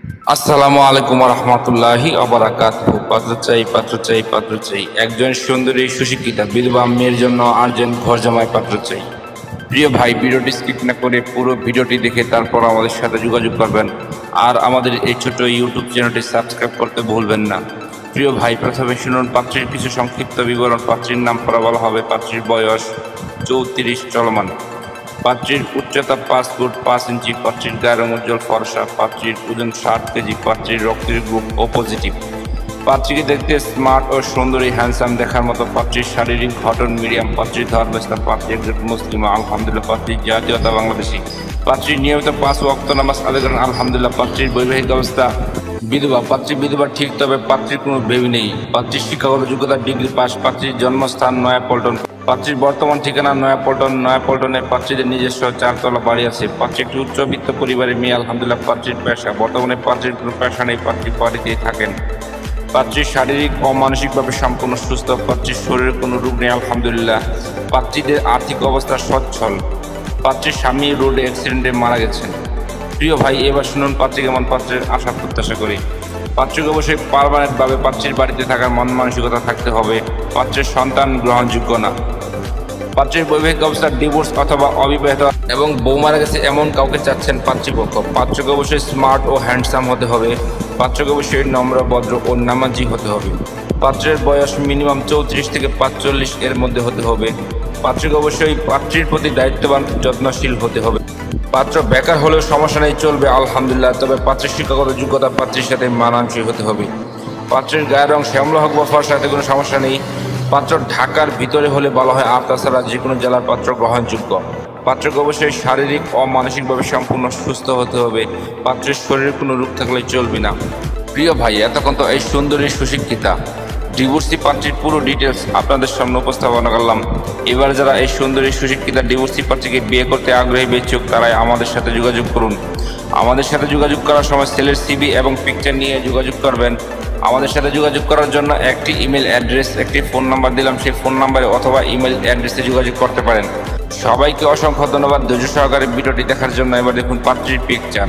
আসসালামু আলাইকুম রহমতুল্লাহি অবরাকাতুহু। পাত্র চাই। একজন সুন্দরী সুশিক্ষিতা বিধবা মেয়ের জন্য আর্জেন্ট ঘর জামাই পাত্র চাই। প্রিয় ভাই, ভিডিওটি স্কিপ না করে পুরো ভিডিওটি দেখে তারপর আমাদের সাথে যোগাযোগ করবেন। আর আমাদের এই ছোট ইউটিউব চ্যানেলটি সাবস্ক্রাইব করতে ভুলবেন না। প্রিয় ভাই, প্রথমে শুনুন পাত্রীর কিছু সংক্ষিপ্ত বিবরণ। পাত্রীর নাম পড়া বলা হবে। পাত্রীর বয়স 34 চলমান। পাত্রীর উচ্চতা 5 ফুট 5 ইঞ্চি। পাত্রীর গায়ের রং উজ্জ্বল ফর্সা। পাত্রীর ওজন 60 কেজি। পাত্রীর রক্তের গ্রুপ ও পজিটিভ। পাত্রীকে দেখতে স্মার্ট ও সুন্দরী হ্যান্ডসাম দেখার মতো। পাত্রীর শারীরিক গঠন মিডিয়াম। পাত্রীর ধর্ম ইসলাম। পাত্রী একজন মুসলিম আলহামদুলিল্লাহ। পাত্রীর জাতীয়তা বাংলাদেশি। পাত্রীর নিয়মিত 5 ওয়াক্ত নামাজ আদায় করেন আলহামদুলিল্লাহ। পাত্রীর বৈবাহিক অবস্থা বিধবা। পাত্রী বিধবা ঠিক, তবে পাত্রীর কোনো বেবি নেই। পাত্রীর শিক্ষাগত যোগ্যতা ডিগ্রি পাস। পাত্রীর জন্মস্থান নয়াপল্টন। পাত্রীর বর্তমান ঠিকানা নয়াপল্টনে পাত্রীদের নিজস্ব 4 তলা বাড়ি আছে। পাত্রী একটি উচ্চবিত্ত পরিবারের মেয়ে আলহামদুলিল্লাহ। পাত্রীর পেশা বর্তমানে পাত্রীর কোনো পেশা নেই। পাত্রী বাড়িতেই থাকেন। পাত্রীর শারীরিক ও মানসিকভাবে সম্পূর্ণ সুস্থ। পাত্রীর শরীরে কোনো রোগ নেই আলহামদুলিল্লাহ। পাত্রীদের আর্থিক অবস্থা সচ্ছল। পাত্রীর স্বামী রোড অ্যাক্সিডেন্টে মারা গেছেন। প্রিয় ভাই, এবার শুনুন পাত্রী কেমন। পাত্রের আশা প্রত্যাশা করি পাত্রীকে অবশ্যই পার্মানেন্টভাবে পাত্রীর বাড়িতে থাকার মন মানসিকতা থাকতে হবে। পাত্রের সন্তান গ্রহণযোগ্য না। পাত্রীর বৈবাহিক অবস্থা ডিভোর্স অথবা অবিবাহিত এবং বউ মারা গেছে এমন কাউকে চাচ্ছেন পাত্রীপক্ষ। পাত্রকে অবশ্যই স্মার্ট ও হ্যান্ডসাম হতে হবে। পাত্রকে অবশ্যই নম্র ভদ্র ও নামাজি হতে হবে। পাত্রের বয়স মিনিমাম 34 থেকে 45 এর মধ্যে হতে হবে। পাত্রকে অবশ্যই পাত্রীর প্রতি দায়িত্ববান যত্নশীল হতে হবে। পাত্র বেকার হলেও সমস্যা নেই, চলবে আলহামদুলিল্লাহ। তবে পাত্রের শিক্ষাগত যোগ্যতা পাত্রীর সাথে মানানসই হতে হবে। পাত্রের গায়ের রং শ্যামলা হোক বা ফর্সা, সাথে কোনো সমস্যা নেই। পাত্র ঢাকার ভিতরে হলে ভালো হয়, আর তাছাড়া যে কোনো জেলার পাত্র গ্রহণযোগ্য। পাত্রকে অবশ্যই শারীরিক ও মানসিকভাবে সম্পূর্ণ সুস্থ হতে হবে। পাত্রের শরীরে কোনো রোগ থাকলে চলবে না। প্রিয় ভাই, এতক্ষণ তো এই সুন্দরী সুশিক্ষিতা ডিভোর্সি পাত্রীর পুরো ডিটেলস আপনাদের সামনে উপস্থাপনা করলাম। এবার যারা এই সুন্দরী সুশিক্ষিতা ডিভোর্সি পাত্রীকে বিয়ে করতে আগ্রহী ইচ্ছুক, তারাই আমাদের সাথে যোগাযোগ করুন। আমাদের সাথে যোগাযোগ করার সময় ছেলের সিভি এবং পিকচার নিয়ে যোগাযোগ করবেন। আমাদের সাথে যোগাযোগ করার জন্য একটি ইমেল অ্যাড্রেস, একটি ফোন নাম্বার দিলাম। সেই ফোন নাম্বারে অথবা ইমেল অ্যাড্রেসে যোগাযোগ করতে পারেন। সবাইকে অসংখ্য ধন্যবাদ ধৈর্য সহকারে ভিডিওটি দেখার জন্য। এবার দেখুন পাত্রীর পিকচার।